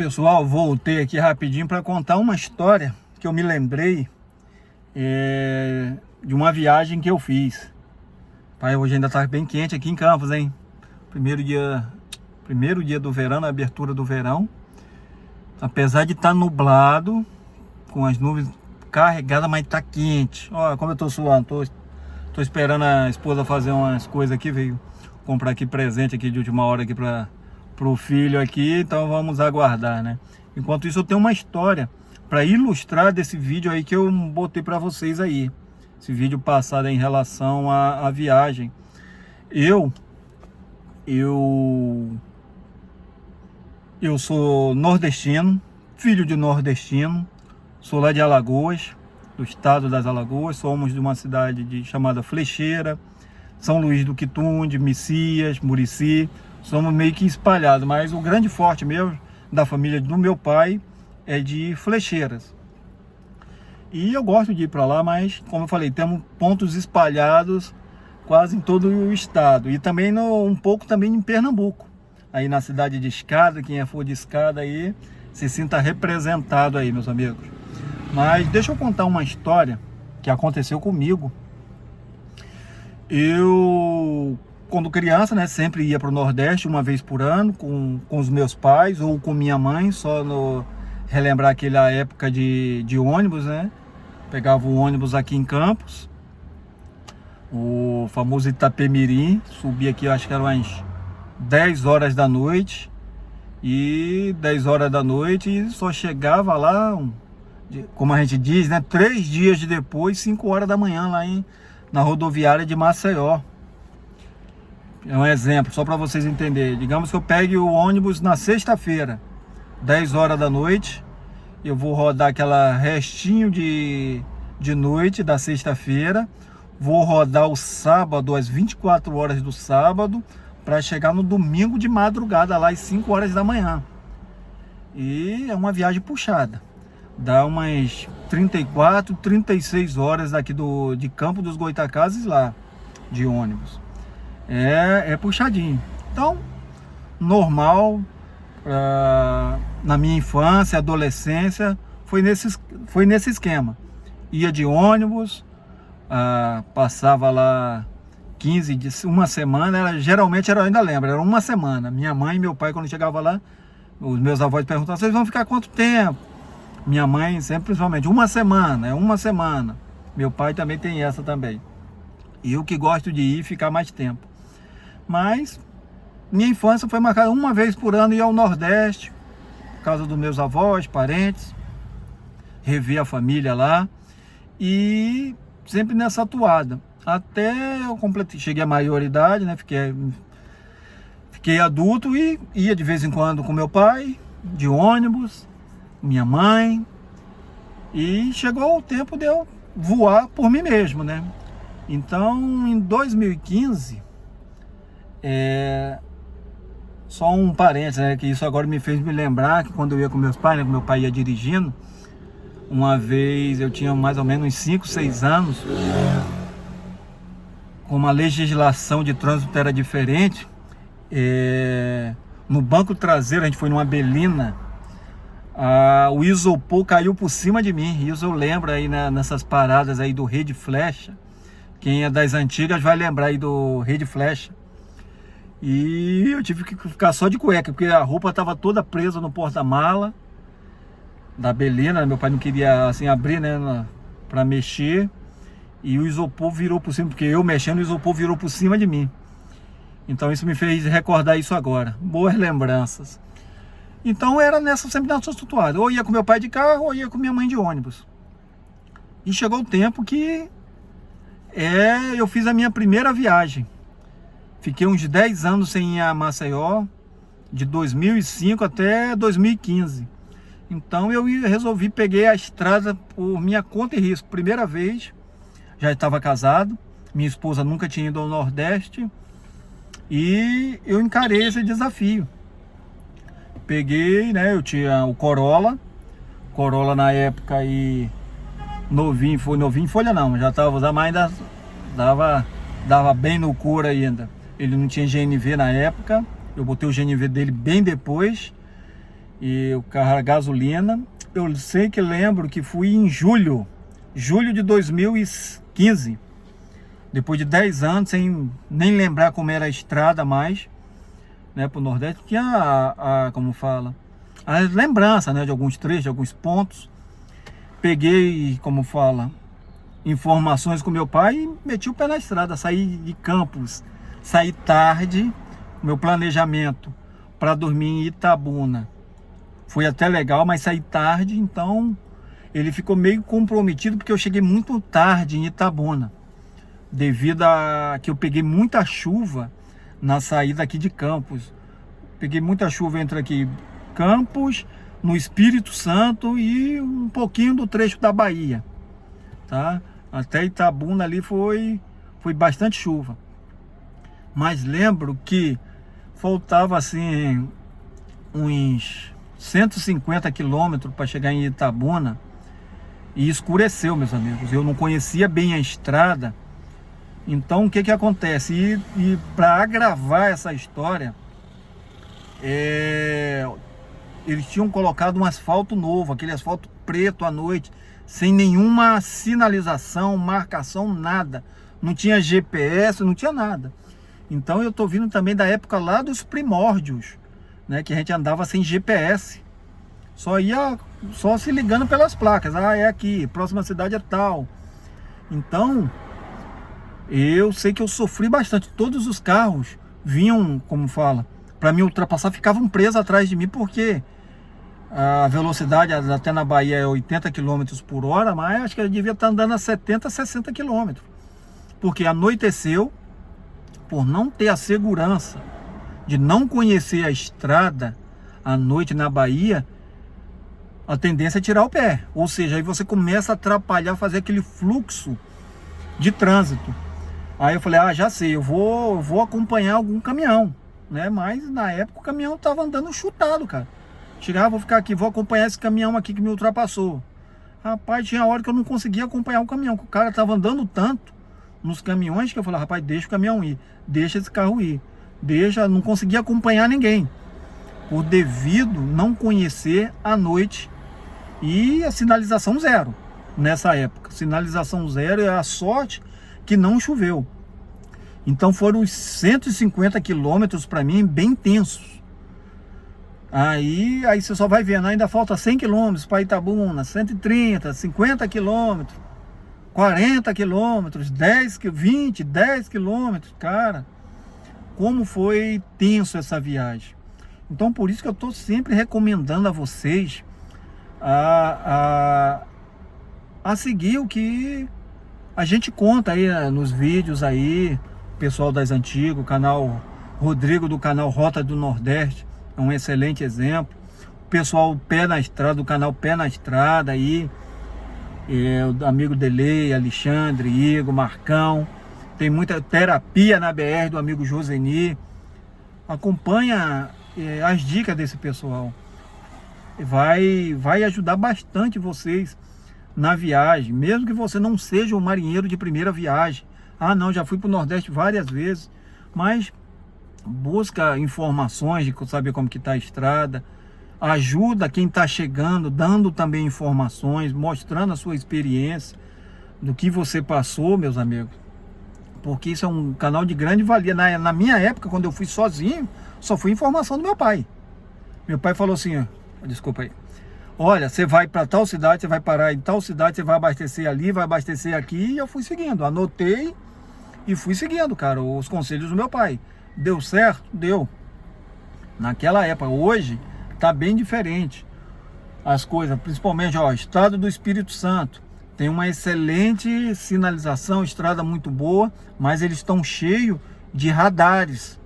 Pessoal, voltei aqui rapidinho para contar uma história que eu me lembrei de uma viagem que eu fiz. Pai, hoje ainda está bem quente aqui em Campos, hein? Primeiro dia do verão, na abertura do verão. Apesar de estar nublado, com as nuvens carregadas, mas tá quente. Olha como eu tô suando, tô esperando a esposa fazer umas coisas aqui, veio comprar aqui presente aqui de última hora aqui pro filho aqui, então vamos aguardar, né? Enquanto isso eu tenho uma história para ilustrar desse vídeo aí que eu botei para vocês aí. Esse vídeo passado em relação à viagem. Eu sou nordestino, filho de nordestino, sou lá de Alagoas, do estado das Alagoas, somos de uma cidade chamada Flecheira, São Luís do Quitunde, Messias, Murici, somos meio que espalhados, mas o grande forte mesmo da família do meu pai é de Flecheiras. E eu gosto de ir para lá, mas como eu falei, temos pontos espalhados quase em todo o estado e também um pouco também em Pernambuco. Aí na cidade de Escada, quem for de Escada aí, se sinta representado aí, meus amigos. Mas deixa eu contar uma história que aconteceu comigo. Eu, quando criança, né, sempre ia para o Nordeste uma vez por ano com os meus pais ou com minha mãe, só relembrar aquela época de ônibus, né? Pegava o ônibus aqui em Campos, o famoso Itapemirim, subia aqui, eu acho que eram umas 10 horas da noite, e 10 horas da noite só chegava lá, como a gente diz, né, 3 dias depois, 5 horas da manhã, lá na rodoviária de Maceió. É um exemplo, só para vocês entenderem. Digamos que eu pegue o ônibus na sexta-feira, 10 horas da noite, eu vou rodar aquela restinho de noite da sexta-feira, vou rodar o sábado, às 24 horas do sábado, para chegar no domingo de madrugada, lá às 5 horas da manhã. E é uma viagem puxada. Dá umas 34, 36 horas daqui de Campo dos Goytacazes lá, de ônibus. É puxadinho. Então, normal, na minha infância, adolescência, foi nesse esquema. Ia de ônibus, passava lá 15 dias, uma semana, geralmente eu ainda lembro, era uma semana. Minha mãe e meu pai, quando chegava lá, os meus avós perguntavam: vocês vão ficar quanto tempo? Minha mãe sempre, principalmente, uma semana. Meu pai também tem essa também. E eu que gosto de ir ficar mais tempo. Mas minha infância foi marcada uma vez por ano, ir ao Nordeste, por causa dos meus avós, parentes, rever a família lá, e sempre nessa atuada. Até eu cheguei à maioridade, né? Fiquei adulto e ia de vez em quando com meu pai, de ônibus, minha mãe, e chegou o tempo de eu voar por mim mesmo, né? Então, em 2015, só um parênteses, né, que isso agora me fez me lembrar que quando eu ia com meus pais, né, meu pai ia dirigindo, uma vez eu tinha mais ou menos uns 5, 6 anos, como a legislação de trânsito era diferente, no banco traseiro, a gente foi numa Belina, o isopor caiu por cima de mim. Isso eu lembro aí nessas paradas aí do Rede Flecha. Quem é das antigas vai lembrar aí do Rede Flecha. E eu tive que ficar só de cueca, porque a roupa estava toda presa no porta-mala da Belina. Meu pai não queria assim abrir, né, para mexer. E o isopor virou por cima, porque eu mexendo, o isopor virou por cima de mim. Então isso me fez recordar isso agora. Boas lembranças. Então era sempre nessa situação. Ou ia com meu pai de carro, ou ia com minha mãe de ônibus. E chegou o tempo que eu fiz a minha primeira viagem. Fiquei uns 10 anos sem ir a Maceió, de 2005 até 2015. Então eu resolvi, peguei a estrada por minha conta e risco. Primeira vez, já estava casado, minha esposa nunca tinha ido ao Nordeste, e eu encarei esse desafio. Peguei, né, eu tinha o Corolla na época aí, novinho em folha não, já estava usando, mas ainda dava bem no couro ainda. Ele não tinha GNV na época, eu botei o GNV dele bem depois, e o carro era gasolina. Eu sei que lembro que fui em julho de 2015, depois de 10 anos, sem nem lembrar como era a estrada mais, né, para o Nordeste. Tinha como fala, a lembrança, né, de alguns trechos, de alguns pontos. Peguei, como fala, informações com meu pai e meti o pé na estrada. Saí de Campos, saí tarde. Meu planejamento para dormir em Itabuna foi até legal, mas saí tarde, então ele ficou meio comprometido, porque eu cheguei muito tarde em Itabuna, devido a que eu peguei muita chuva na saída aqui de Campos. Peguei muita chuva entre aqui Campos, no Espírito Santo e um pouquinho do trecho da Bahia, tá? Até Itabuna ali foi bastante chuva. Mas lembro que faltava assim uns 150 quilômetros para chegar em Itabuna e escureceu, meus amigos. Eu não conhecia bem a estrada. Então o que que acontece? E para agravar essa história, eles tinham colocado um asfalto novo, aquele asfalto preto à noite, sem nenhuma sinalização, marcação, nada. Não tinha GPS, não tinha nada. Então eu tô vindo também da época lá dos primórdios, né, que a gente andava sem GPS. Só se ligando pelas placas. Ah, é aqui, próxima cidade é tal. Então, eu sei que eu sofri bastante. Todos os carros vinham, como fala, para me ultrapassar, ficavam presos atrás de mim, porque a velocidade até na Bahia é 80 km por hora, mas acho que ele devia estar andando a 70, 60 km. Porque anoiteceu, por não ter a segurança de não conhecer a estrada à noite na Bahia, a tendência é tirar o pé. Ou seja, aí você começa a atrapalhar, fazer aquele fluxo de trânsito. Aí eu falei, já sei, eu vou acompanhar algum caminhão, né? Mas na época o caminhão estava andando chutado, cara. Chegava, vou ficar aqui, vou acompanhar esse caminhão aqui que me ultrapassou. Rapaz, tinha hora que eu não conseguia acompanhar o caminhão, que o cara estava andando tanto nos caminhões, que eu falei, rapaz, deixa o caminhão ir, deixa esse carro ir, não conseguia acompanhar ninguém, por devido não conhecer a noite e a sinalização zero. Nessa época, sinalização zero, é a sorte que não choveu. Então foram os 150 quilômetros para mim bem tensos. Aí você só vai vendo, ainda falta 100 quilômetros para Itabuna, 130, 50 quilômetros, 40 quilômetros, 20, 10 quilômetros, cara, como foi tenso essa viagem. Então por isso que eu estou sempre recomendando a vocês a seguir o que a gente conta aí, né, nos vídeos aí, pessoal das antigas, o canal Rodrigo do canal Rota do Nordeste é um excelente exemplo. O pessoal Pé na Estrada, do canal Pé na Estrada aí, o amigo Delei, Alexandre, Igor, Marcão. Tem muita terapia na BR do amigo Joseni. Acompanha as dicas desse pessoal. Vai ajudar bastante vocês na viagem, mesmo que você não seja um marinheiro de primeira viagem. Não, já fui para o Nordeste várias vezes, mas busca informações de saber como que está a estrada, ajuda quem está chegando, dando também informações, mostrando a sua experiência, do que você passou, meus amigos, porque isso é um canal de grande valia. Na minha época, quando eu fui sozinho, só fui informação do meu pai. Meu pai falou assim, desculpa aí, olha, você vai para tal cidade, você vai parar em tal cidade, você vai abastecer ali, vai abastecer aqui, e eu fui seguindo, anotei e fui seguindo, cara, os conselhos do meu pai. Deu certo? Deu. Naquela época. Hoje tá bem diferente as coisas, principalmente, estado do Espírito Santo tem uma excelente sinalização, estrada muito boa, mas eles estão cheios de radares,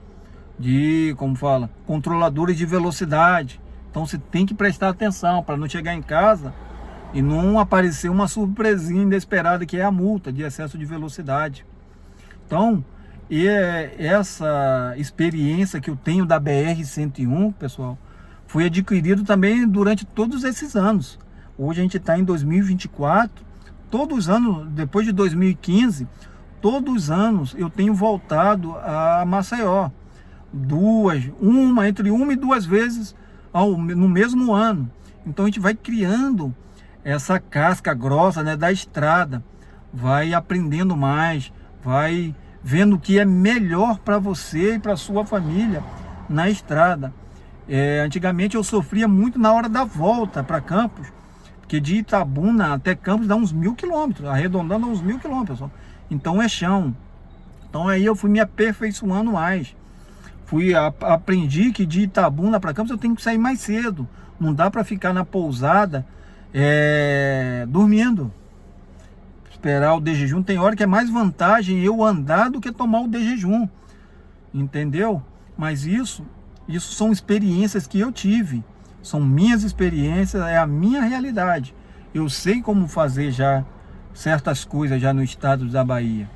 como fala, controladores de velocidade. Então você tem que prestar atenção para não chegar em casa e não aparecer uma surpresinha inesperada, que é a multa de excesso de velocidade. Então, essa experiência que eu tenho da BR-101, pessoal, foi adquirido também durante todos esses anos. Hoje a gente está em 2024, todos os anos, depois de 2015, todos os anos eu tenho voltado a Maceió. Entre uma e duas vezes no mesmo ano. Então a gente vai criando essa casca grossa, né, da estrada, vai aprendendo mais, vai vendo o que é melhor para você e para sua família na estrada. Antigamente eu sofria muito na hora da volta para Campos, porque de Itabuna até Campos dá uns 1000 quilômetros, arredondando uns 1000 quilômetros, pessoal. Então é chão. Então aí eu fui me aperfeiçoando mais. Aprendi que de Itabuna para Campos eu tenho que sair mais cedo. Não dá para ficar na pousada dormindo. Esperar o de jejum. Tem hora que é mais vantagem eu andar do que tomar o de jejum. Entendeu? Mas isso são experiências que eu tive. São minhas experiências, é a minha realidade. Eu sei como fazer já certas coisas já no estado da Bahia.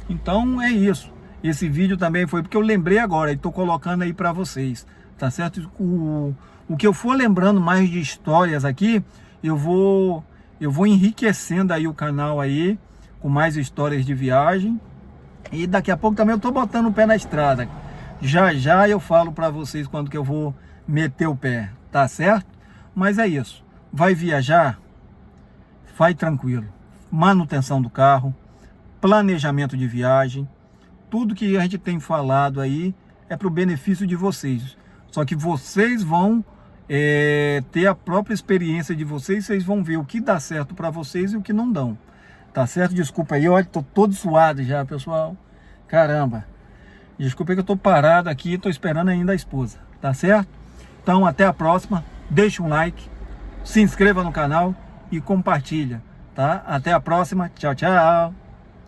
Então é isso. Esse vídeo também foi porque eu lembrei agora e estou colocando aí para vocês, tá certo? O que eu for lembrando mais de histórias aqui, eu vou enriquecendo aí o canal aí com mais histórias de viagem. E daqui a pouco também eu estou botando o pé na estrada. Já eu falo para vocês quando que eu vou meter o pé, tá certo? Mas é isso. Vai viajar? Vai tranquilo. Manutenção do carro, planejamento de viagem, tudo que a gente tem falado aí é para o benefício de vocês. Só que vocês vão ter a própria experiência de vocês vão ver o que dá certo para vocês e o que não dão. Tá certo? Desculpa aí, olha, tô todo suado já, pessoal. Caramba. Desculpa aí que eu tô parado aqui e tô esperando ainda a esposa. Tá certo? Então, até a próxima. Deixa um like, se inscreva no canal e compartilha, tá? Até a próxima. Tchau, tchau.